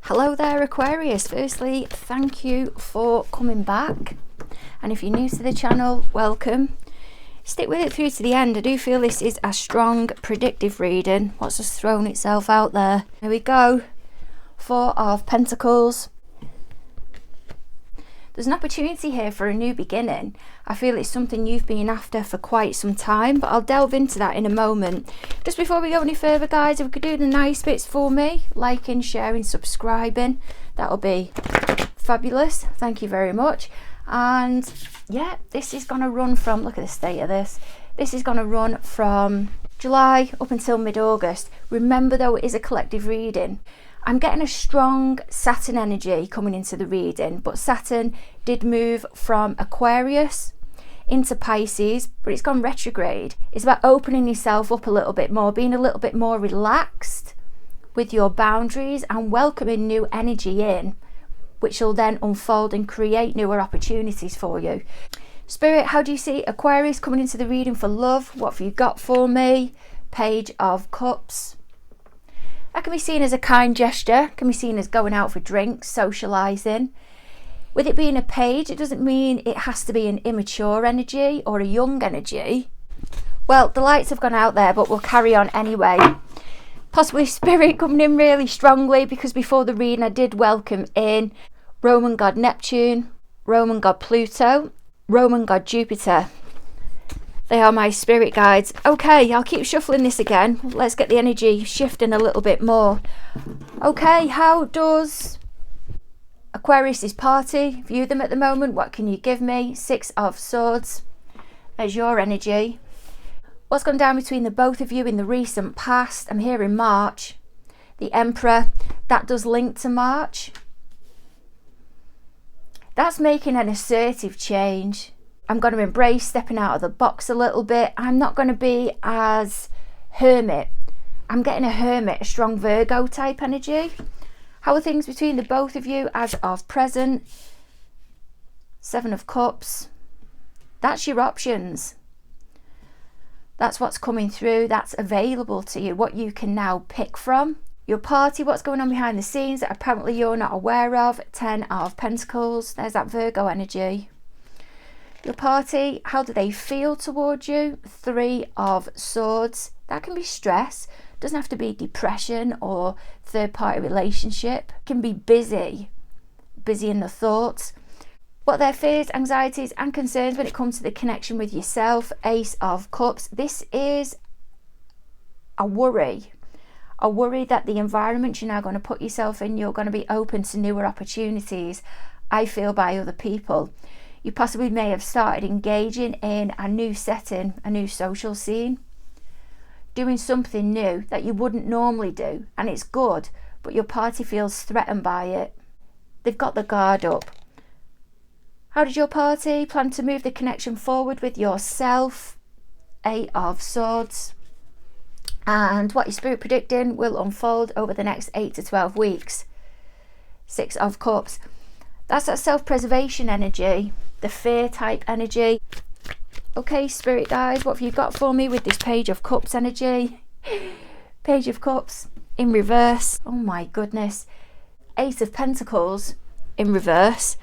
Hello there, Aquarius. Firstly, thank you for coming back, and if you're new to the channel, welcome. Stick with it through to the end. I do feel this is a strong predictive reading. What's just thrown itself out there? Here we go. Four of Pentacles. There's an opportunity here for a new beginning. I feel it's something you've been after for quite some time, but I'll delve into that in a moment. Just before we go any further, guys, if we could do the nice bits for me, liking, sharing, subscribing, that'll be fabulous. Thank you very much. And yeah, this is going to run from, look at the state of this. This is going to run from July up until mid-August. Remember though, it is a collective reading. I'm getting a strong Saturn energy coming into the reading, but Saturn did move from Aquarius into Pisces, but it's gone retrograde. It's about opening yourself up a little bit more, being a little bit more relaxed with your boundaries and welcoming new energy in, which will then unfold and create newer opportunities for you. Spirit, how do you see Aquarius coming into the reading for love? What have you got for me? Page of Cups. That can be seen as a kind gesture, can be seen as going out for drinks, socialising. With it being a page, it doesn't mean it has to be an immature energy or a young energy. Well, the lights have gone out there, but we'll carry on anyway. Possibly Spirit coming in really strongly, because before the reading I did welcome in Roman god Neptune, Roman god Pluto, Roman god Jupiter. They are my spirit guides. Okay, I'll keep shuffling this again. Let's get the energy shifting a little bit more. Okay, how does Aquarius's party view them at the moment? What can you give me? Six of Swords as your energy. What's gone down between the both of you in the recent past? I'm here in March. The Emperor, that does link to March. That's making an assertive change. I'm going to embrace stepping out of the box a little bit. I'm not going to be as hermit. I'm getting a hermit, a strong Virgo type energy. How are things between the both of you as of present? Seven of Cups. That's your options. That's what's coming through. That's available to you, what you can now pick from. Your party, what's going on behind the scenes that apparently you're not aware of. Ten of Pentacles. There's that Virgo energy. Your party, how do they feel towards you? Three of Swords. That can be stress. Doesn't have to be depression or third-party relationship. It can be busy in the thoughts. What are their fears, anxieties and concerns when it comes to the connection with yourself? Ace of Cups. This is a worry that the environment you're now going to put yourself in, you're going to be open to newer opportunities, I feel, by other people. You possibly may have started engaging in a new setting, a new social scene, doing something new that you wouldn't normally do, and it's good, but your party feels threatened by it. They've got the guard up. How does your party plan to move the connection forward with yourself? Eight of Swords. And what your spirit predicting will unfold over the next 8 to 12 weeks. Six of Cups. That's that self-preservation energy, the fear type energy. Okay, spirit guides, what have you got for me with this Page of Cups energy? Page of Cups in reverse. Oh my goodness. Ace of Pentacles in reverse.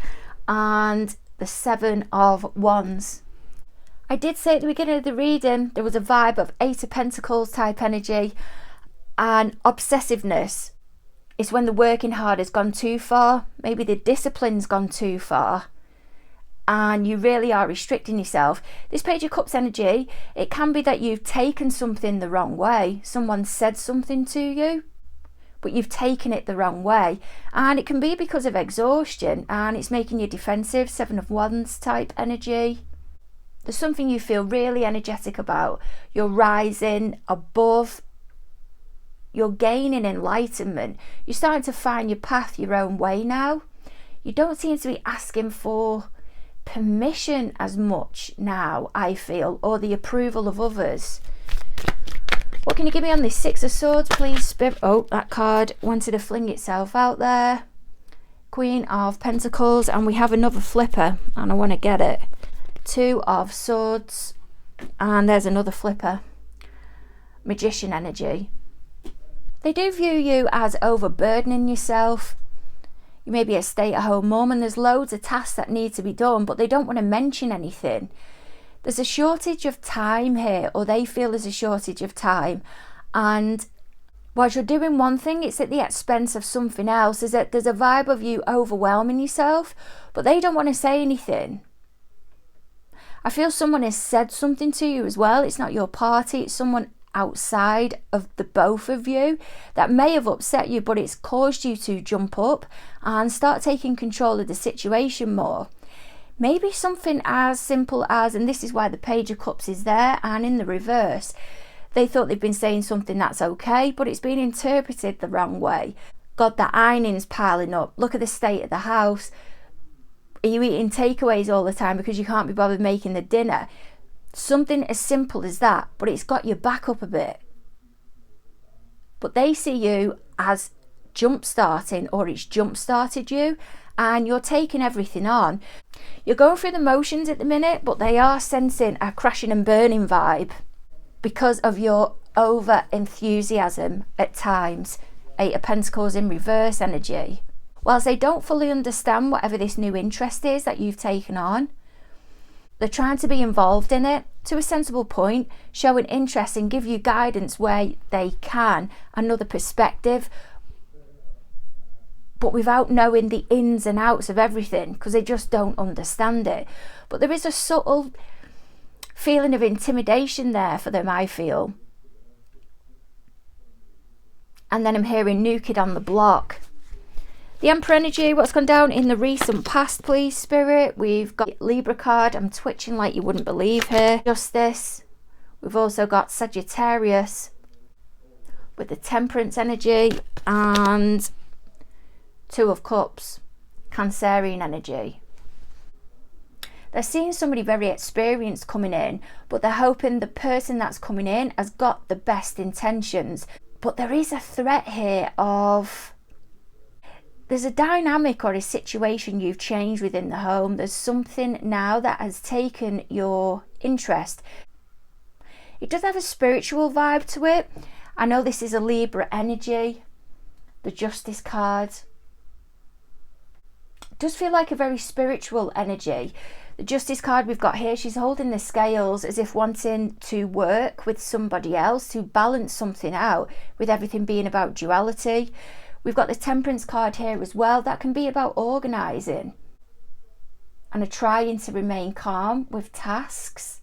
And the Seven of Wands. I did say at the beginning of the reading there was a vibe of Eight of Pentacles type energy and obsessiveness. It's when the working hard has gone too far, maybe the discipline's gone too far, and you really are restricting yourself. This Page of Cups energy, it can be that you've taken something the wrong way. Someone said something to you, but you've taken it the wrong way. And it can be because of exhaustion, and it's making you defensive. Seven of Wands type energy. There's something you feel really energetic about. You're rising above. You're gaining enlightenment. You're starting to find your path your own way now. You don't seem to be asking for permission as much now, I feel, or the approval of others. What can you give me on this Six of Swords, please, Spirit? Oh, that card wanted to fling itself out there. Queen of Pentacles, and we have another flipper, and I want to get it. Two of Swords, and there's another flipper. Magician energy. They do view you as overburdening yourself. You may be a stay-at-home mum and there's loads of tasks that need to be done, but they don't want to mention anything. There's a shortage of time here, or they feel there's a shortage of time. And whilst you're doing one thing, it's at the expense of something else. There's a vibe of you overwhelming yourself, but they don't want to say anything. I feel someone has said something to you as well. It's not your party, it's someone outside of the both of you that may have upset you, but it's caused you to jump up and start taking control of the situation more. Maybe something as simple as, and this is why the Page of Cups is there and in the reverse, they thought they've been saying something that's okay, but it's been interpreted the wrong way. God, that ironing's piling up. Look at the state of the house. Are you eating takeaways all the time because you can't be bothered making the dinner? Something as simple as that, but it's got your back up a bit. But they see you as jump starting, or it's jump started you, and you're taking everything on. You're going through the motions at the minute, but they are sensing a crashing and burning vibe because of your over enthusiasm at times. 8 of Pentacles in reverse energy. Whilst they don't fully understand whatever this new interest is that you've taken on, they're trying to be involved in it to a sensible point, showing interest and give you guidance where they can, another perspective, but without knowing the ins and outs of everything, because they just don't understand it. But there is a subtle feeling of intimidation there for them, I feel. And then I'm hearing new kid on the block. The Emperor energy, what's gone down in the recent past, please, Spirit? We've got Libra card. I'm twitching like you wouldn't believe here. Justice. We've also got Sagittarius with the Temperance energy and 2 of Cups, Cancerian energy. They're seeing somebody very experienced coming in, but they're hoping the person that's coming in has got the best intentions. But there is a threat here of... there's a dynamic or a situation you've changed within the home. There's something now that has taken your interest. It does have a spiritual vibe to it. I know this is a Libra energy. The Justice card. It does feel like a very spiritual energy. The Justice card we've got here, she's holding the scales as if wanting to work with somebody else to balance something out, with everything being about duality. We've got the Temperance card here as well. That can be about organising and trying to remain calm with tasks.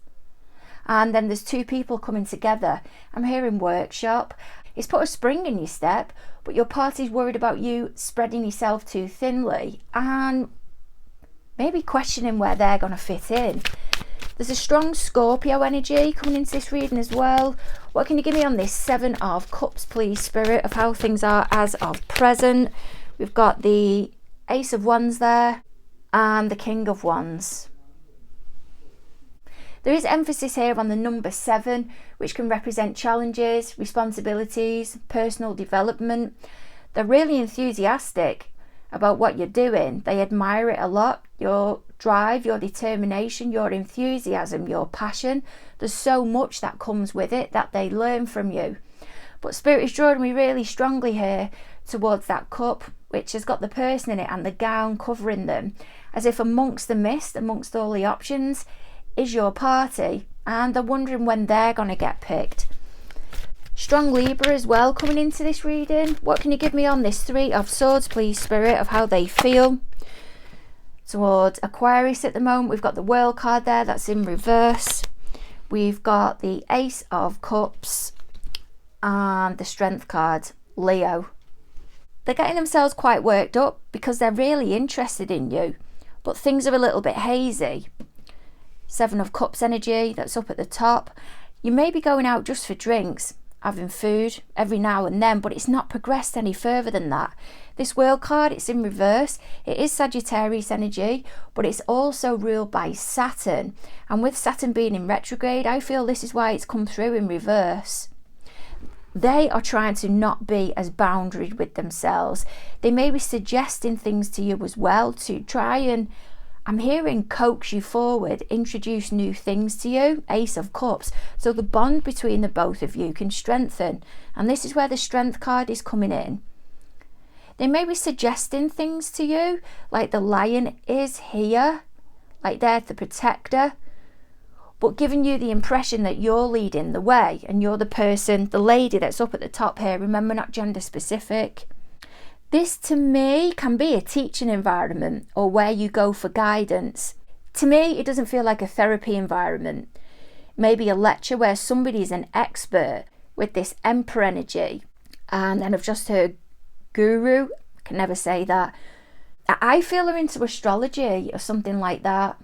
And then there's 2 people coming together. I'm hearing workshop. It's put a spring in your step, but your party's worried about you spreading yourself too thinly and maybe questioning where they're going to fit in. There's a strong Scorpio energy coming into this reading as well. What can you give me on this 7 of Cups, please, Spirit, of how things are as of present? We've got the Ace of Wands there and the King of Wands. There is emphasis here on the number 7, which can represent challenges, responsibilities, personal development. They're really enthusiastic about what you're doing. They admire it a lot. Your drive, your determination, your enthusiasm, your passion. There's so much that comes with it that they learn from you. But Spirit is drawing me really strongly here towards that cup, which has got the person in it and the gown covering them, as if amongst the mist, amongst all the options, is your party, and they're wondering when they're going to get picked. Strong Libra as well coming into this reading. What can you give me on this 3 of Swords, please, Spirit, of how they feel towards Aquarius at the moment? We've got the World card there, that's in reverse. We've got the Ace of Cups and the Strength card, Leo. They're getting themselves quite worked up because they're really interested in you, but things are a little bit hazy. 7 of Cups energy, that's up at the top. You may be going out just for drinks, having food every now and then, but it's not progressed any further than that. This World card, it's in reverse. It is Sagittarius energy, but it's also ruled by Saturn. And with Saturn being in retrograde, I feel this is why it's come through in reverse. They are trying to not be as boundaried with themselves. They may be suggesting things to you as well to try and, I'm hearing, coax you forward, introduce new things to you. Ace of Cups. So the bond between the both of you can strengthen. And this is where the Strength card is coming in. They may be suggesting things to you, like the Lion is here, like they're the protector, but giving you the impression that you're leading the way and you're the person, the lady that's up at the top here. Remember, not gender specific. This to me can be a teaching environment or where you go for guidance. To me, it doesn't feel like a therapy environment. Maybe a lecture where somebody's an expert with this Emperor energy. And then I've just heard Guru, I can never say that. I feel they're into astrology or something like that.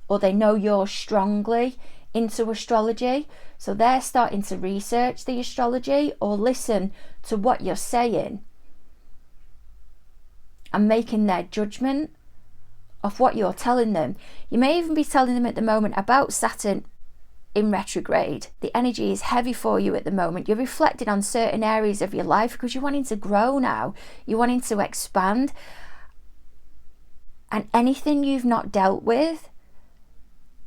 Or they know you're strongly into astrology. So they're starting to research the astrology or listen to what you're saying and making their judgment of what you're telling them. You may even be telling them at the moment about Saturn in retrograde. The energy is heavy for you at the moment. You're reflecting on certain areas of your life because you're wanting to grow now. You're wanting to expand. And anything you've not dealt with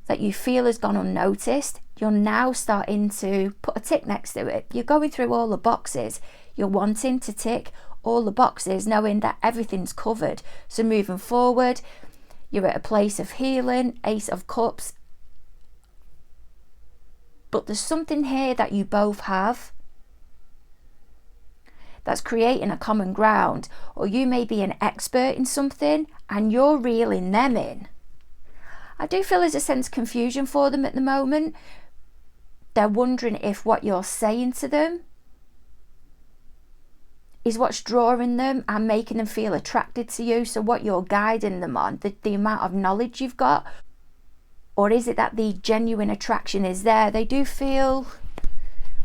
that you feel has gone unnoticed, you're now starting to put a tick next to it. You're going through all the boxes. You're wanting to tick all the boxes, knowing that everything's covered. So moving forward, you're at a place of healing, Ace of Cups. But there's something here that you both have that's creating a common ground. Or you may be an expert in something and you're reeling them in. I do feel there's a sense of confusion for them at the moment. They're wondering if what you're saying to them is what's drawing them and making them feel attracted to you. So what you're guiding them on, the amount of knowledge you've got, or is it that the genuine attraction is there? They do feel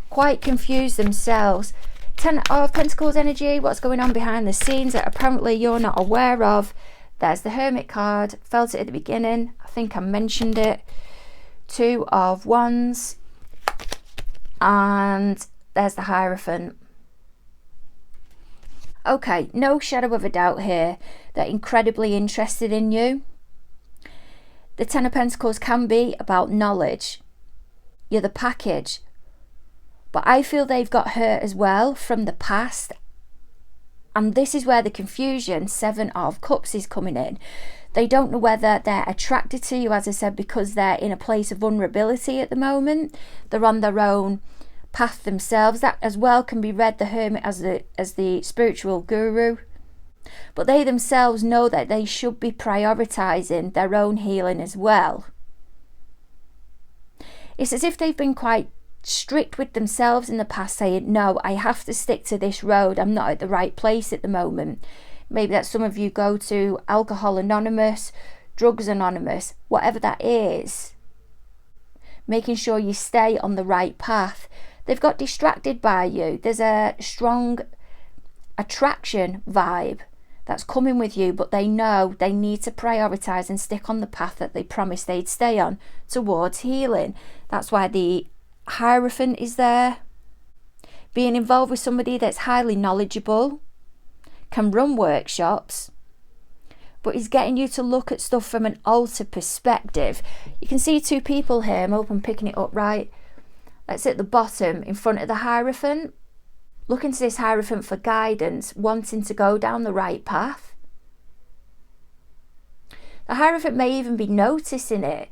quite confused themselves. 10 of Pentacles energy, what's going on behind the scenes that apparently you're not aware of. There's the Hermit card, felt it at the beginning, I think I mentioned it. 2 of Wands, and there's the Hierophant. Okay, no shadow of a doubt here, they're incredibly interested in you. The 10 of Pentacles can be about knowledge. You're the package. But I feel they've got hurt as well from the past. And this is where the confusion, 7 of Cups, is coming in. They don't know whether they're attracted to you, as I said, because they're in a place of vulnerability at the moment. They're on their own path themselves. That as well can be read, the Hermit as the spiritual guru. But they themselves know that they should be prioritizing their own healing as well. It's as if they've been quite strict with themselves in the past, saying, no, I have to stick to this road. I'm not at the right place at the moment. Maybe that some of you go to Alcohol Anonymous, Drugs Anonymous, whatever that is. Making sure you stay on the right path. They've got distracted by you. There's a strong attraction vibe that's coming with you, but they know they need to prioritize and stick on the path that they promised they'd stay on towards healing. That's why the Hierophant is there. Being involved with somebody that's highly knowledgeable, can run workshops, but is getting you to look at stuff from an altered perspective. You can see 2 people here. I'm hoping I'm picking it up right. Let's at the bottom in front of the Hierophant. Looking to this Hierophant for guidance, wanting to go down the right path. The Hierophant may even be noticing it.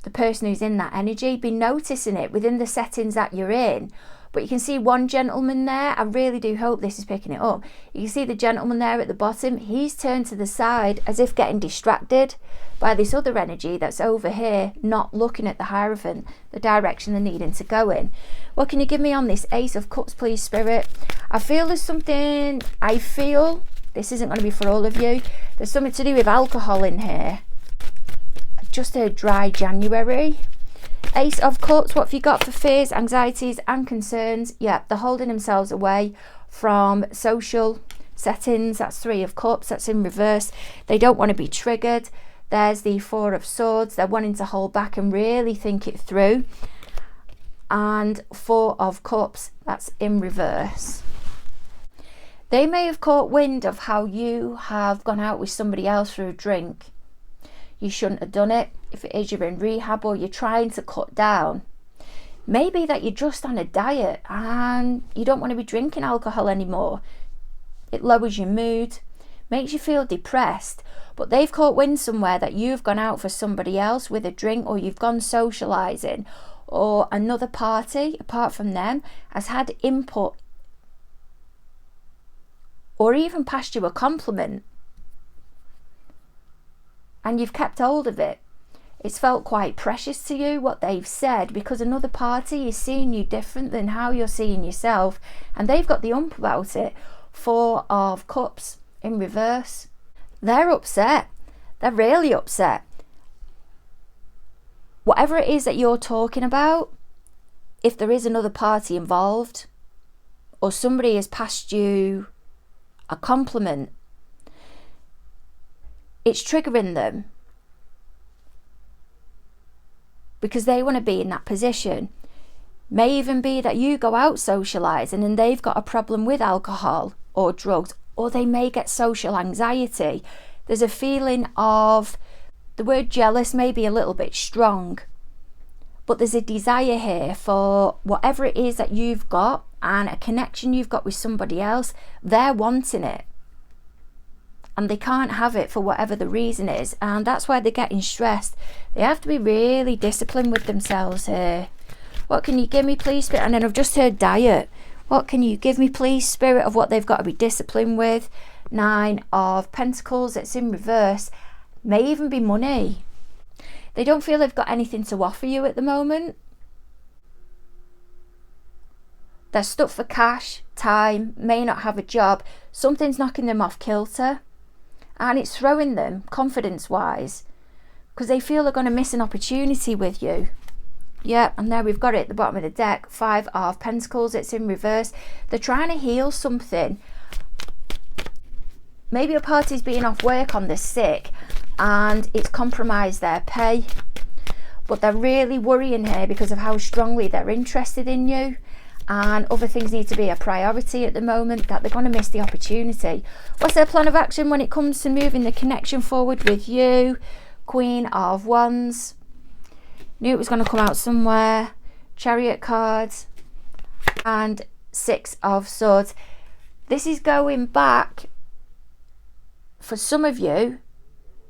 The person who's in that energy be noticing it within the settings that you're in. But you can see one gentleman there. I really do hope this is picking it up. You can see the gentleman there at the bottom. He's turned to the side as if getting distracted by this other energy that's over here, not looking at the Hierophant, the direction they're needing to go in. What can you give me on this Ace of Cups, please, Spirit? I feel there's something, this isn't going to be for all of you. There's something to do with alcohol in here. Just a dry January. Ace of Cups, what have you got for fears, anxieties and concerns? Yeah, they're holding themselves away from social settings. That's 3 of Cups, that's in reverse. They don't want to be triggered. There's the 4 of Swords. They're wanting to hold back and really think it through. And 4 of Cups, that's in reverse. They may have caught wind of how you have gone out with somebody else for a drink. You shouldn't have done it. If it is you're in rehab or you're trying to cut down, Maybe that you're just on a diet and you don't want to be drinking alcohol anymore. It lowers your mood, makes you feel depressed, but they've caught wind somewhere that you've gone out for somebody else with a drink, or you've gone socialising, or another party apart from them has had input or even passed you a compliment, and you've kept hold of it. It's felt quite precious to you what they've said, because another party is seeing you different than how you're seeing yourself, and they've got the ump about it. 4 of Cups in reverse. They're upset. They're really upset. Whatever it is that you're talking about, if there is another party involved, or somebody has passed you a compliment, it's triggering them, because they want to be in that position. May even be that you go out socialising and they've got a problem with alcohol or drugs, or they may get social anxiety. There's a feeling of, the word jealous may be a little bit strong, but there's a desire here for whatever it is that you've got and a connection you've got with somebody else. They're wanting it and they can't have it for whatever the reason is, and that's why they're getting stressed. They have to be really disciplined with themselves here. What can you give me, please, Spirit? And then I've just heard diet. What can you give me, please, Spirit, of what they've got to be disciplined with? 9 of Pentacles, it's in reverse. May even be money. They don't feel they've got anything to offer you at the moment. They're stuck for cash, time, may not have a job. Something's knocking them off kilter, and it's throwing them confidence-wise, because they feel they're going to miss an opportunity with you. Yeah, and there we've got it at the bottom of the deck. 5 of Pentacles, it's in reverse. They're trying to heal something. Maybe a party's been off work on the sick and it's compromised their pay, but they're really worrying here because of how strongly they're interested in you, and other things need to be a priority at the moment, that they're going to miss the opportunity. What's their plan of action when it comes to moving the connection forward with you? Queen of Wands. Knew it was going to come out somewhere. Chariot cards and 6 of Swords. This is going back, for some of you,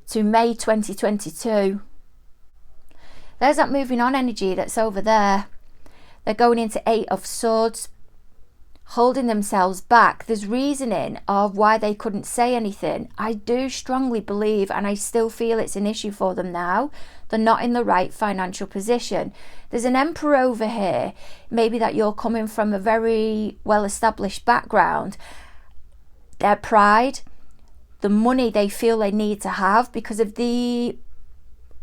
to May 2022. There's that moving on energy that's over there. They're going into 8 of Swords, holding themselves back. There's reasoning of why they couldn't say anything. I do strongly believe, and I still feel it's an issue for them now, they're not in the right financial position. There's an Emperor over here. Maybe that you're coming from a very well-established background. Their pride, the money they feel they need to have because of the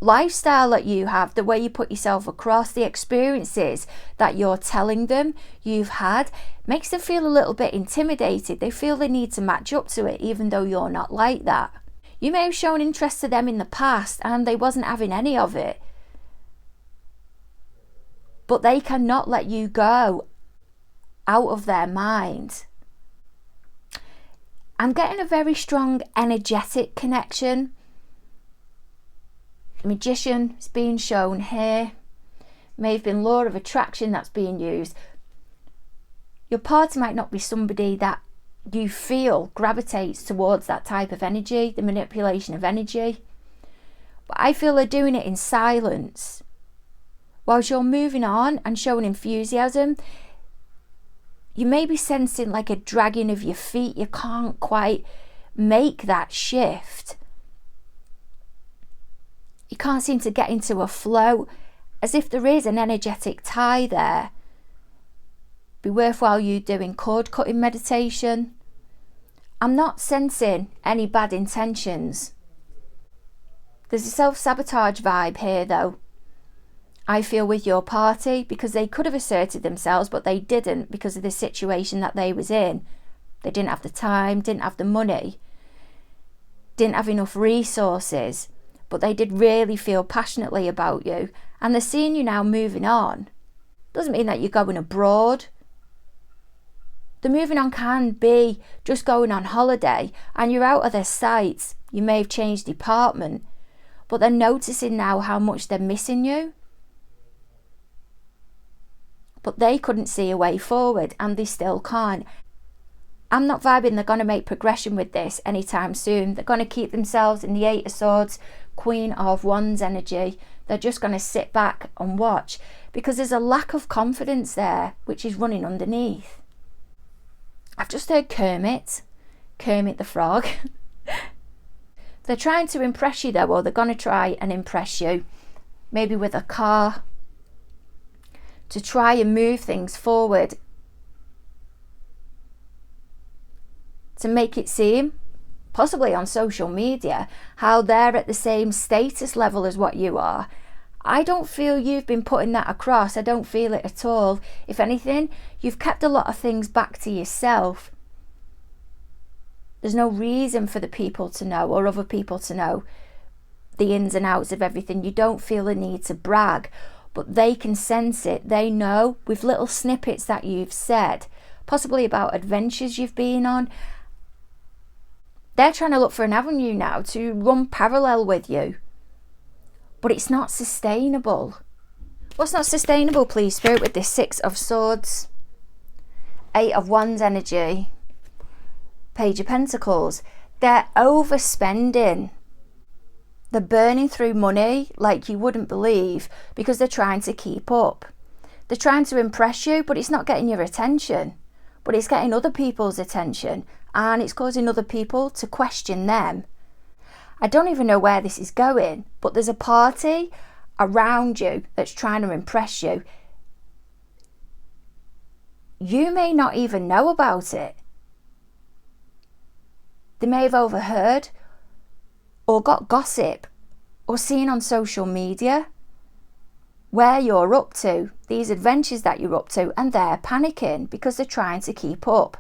lifestyle that you have, the way you put yourself across, the experiences that you're telling them you've had, makes them feel a little bit intimidated. They feel they need to match up to it, even though you're not like that. You may have shown interest to them in the past and they wasn't having any of it, but they cannot let you go out of their mind. I'm getting a very strong energetic connection. The Magician is being shown here. May have been law of attraction that's being used. Your party might not be somebody that you feel gravitates towards that type of energy, the manipulation of energy. But I feel they're doing it in silence. Whilst you're moving on and showing enthusiasm, you may be sensing like a dragging of your feet. You can't quite make that shift. You can't seem to get into a flow, as if there is an energetic tie there. Be worthwhile you doing cord cutting meditation. I'm not sensing any bad intentions. There's a self-sabotage vibe here though, I feel, with your party, because they could have asserted themselves but they didn't because of the situation that they was in. They didn't have the time, didn't have the money, didn't have enough resources, but they did really feel passionately about you, and they're seeing you now moving on. Doesn't mean that you're going abroad. The moving on can be just going on holiday and you're out of their sights. You may have changed department, but they're noticing now how much they're missing you. but they couldn't see a way forward, and they still can't. I'm not vibing they're going to make progression with this anytime soon. They're going to keep themselves in the Eight of Swords, Queen of Wands energy. They're just going to sit back and watch, because there's a lack of confidence there, which is running underneath. I've just heard Kermit the Frog. They're trying to impress you though, or they're going to try and impress you, maybe with a car, to try and move things forward, to make it seem, possibly on social media, how they're at the same status level as what you are. I don't feel you've been putting that across. I don't feel it at all. If anything, you've kept a lot of things back to yourself. There's no reason for the people to know, or other people to know, the ins and outs of everything. You don't feel a need to brag, but they can sense it. They know with little snippets that you've said, possibly about adventures you've been on. They're trying to look for an avenue now to run parallel with you, but it's not sustainable. What's not sustainable, please, Spirit, with this Six of Swords, Eight of Wands energy, Page of Pentacles? They're overspending. They're burning through money like you wouldn't believe, because they're trying to keep up. They're trying to impress you, but it's not getting your attention. But it's getting other people's attention, and it's causing other people to question them. I don't even know where this is going, but there's a party around you that's trying to impress you. You may not even know about it. They may have overheard, or got gossip, or seen on social media where you're up to, these adventures that you're up to, and they're panicking because they're trying to keep up.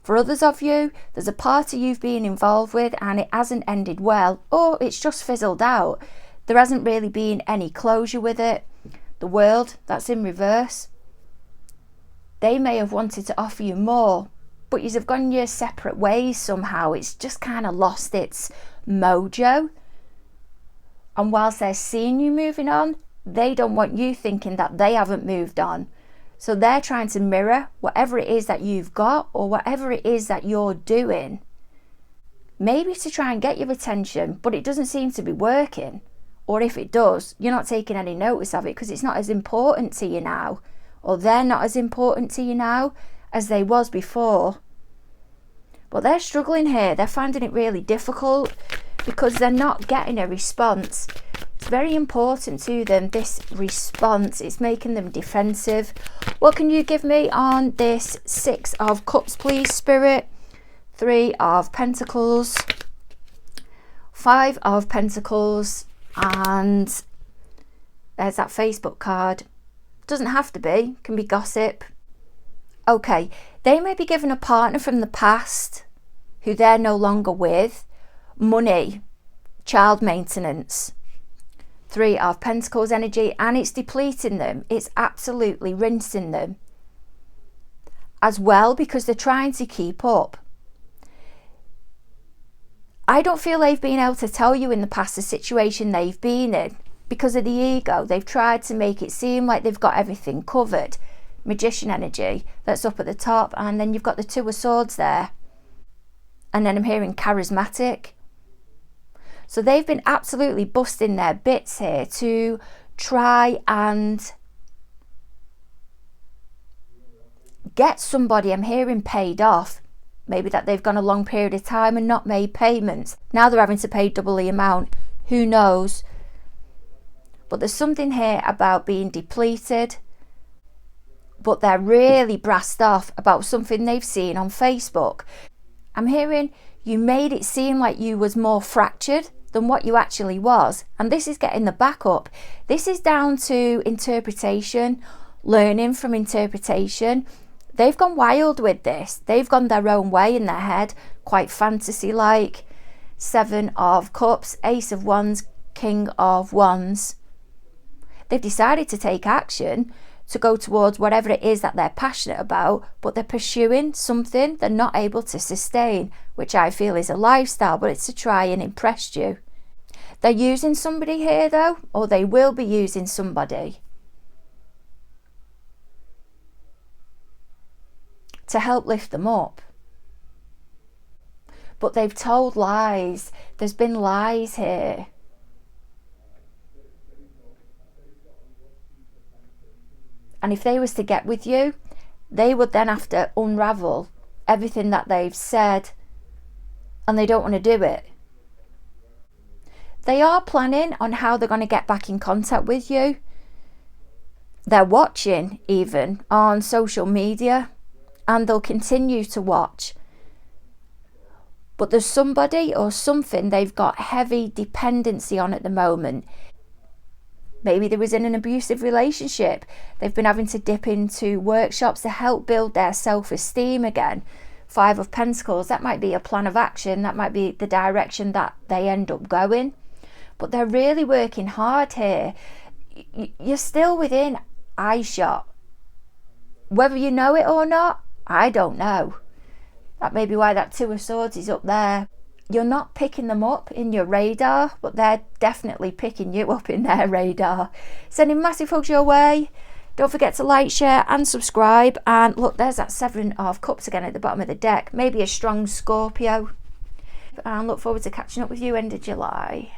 For others of you, there's a party you've been involved with and it hasn't ended well, or it's just fizzled out. There hasn't really been any closure with it. The World, that's in reverse. They may have wanted to offer you more, but you have gone your separate ways somehow. It's just kind of lost its mojo. And whilst they're seeing you moving on, they don't want you thinking that they haven't moved on. So they're trying to mirror whatever it is that you've got, or whatever it is that you're doing, maybe to try and get your attention, but it doesn't seem to be working. Or if it does, you're not taking any notice of it because it's not as important to you now, or they're not as important to you now as they was before. But they're struggling here. They're finding it really difficult because they're not getting a response. It's very important to them, this response. It's making them defensive. What can you give me on this Six of Cups, please, Spirit? Three of Pentacles, Five of Pentacles, and there's that Facebook card. Doesn't have to be, can be gossip. Okay, they may be given a partner from the past who they're no longer with, money, child maintenance. Three of Pentacles energy, and it's depleting them. It's absolutely rinsing them as well, because they're trying to keep up. I don't feel they've been able to tell you in the past the situation they've been in because of the ego. They've tried to make it seem like they've got everything covered. Magician energy, that's up at the top, and then you've got the Two of Swords there, and then I'm hearing charismatic. So they've been absolutely busting their bits here to try and get somebody, I'm hearing, paid off. Maybe that they've gone a long period of time and not made payments. Now they're having to pay double the amount. Who knows? But there's something here about being depleted. But they're really brassed off about something they've seen on Facebook. I'm hearing you made it seem like you was more fractured than what you actually was, and this is getting the backup. This is down to interpretation, learning from interpretation. They've gone wild with this. They've gone their own way in their head, quite fantasy-like. Seven of Cups, Ace of Wands, King of Wands. They've decided to take action, to go towards whatever it is that they're passionate about, but they're pursuing something they're not able to sustain, which I feel is a lifestyle, but it's to try and impress you. They're using somebody here though, or they will be using somebody. to help lift them up. But they've told lies. There's been lies here. And if they was to get with you, they would then have to unravel everything that they've said, and they don't want to do it. They are planning on how they're going to get back in contact with you. They're watching even on social media, and they'll continue to watch. But there's somebody or something they've got heavy dependency on at the moment. Maybe they was in an abusive relationship. They've been having to dip into workshops to help build their self-esteem again. 5 of Pentacles, that might be a plan of action. That might be the direction that they end up going. But they're really working hard here. You're still within eyeshot. Whether you know it or not, I don't know. That may be why that 2 of Swords is up there. You're not picking them up in your radar, but they're definitely picking you up in their radar. Sending massive hugs your way. Don't forget to like, share and subscribe. And look, there's that 7 of Cups again at the bottom of the deck. Maybe a strong Scorpio. And look forward to catching up with you end of July.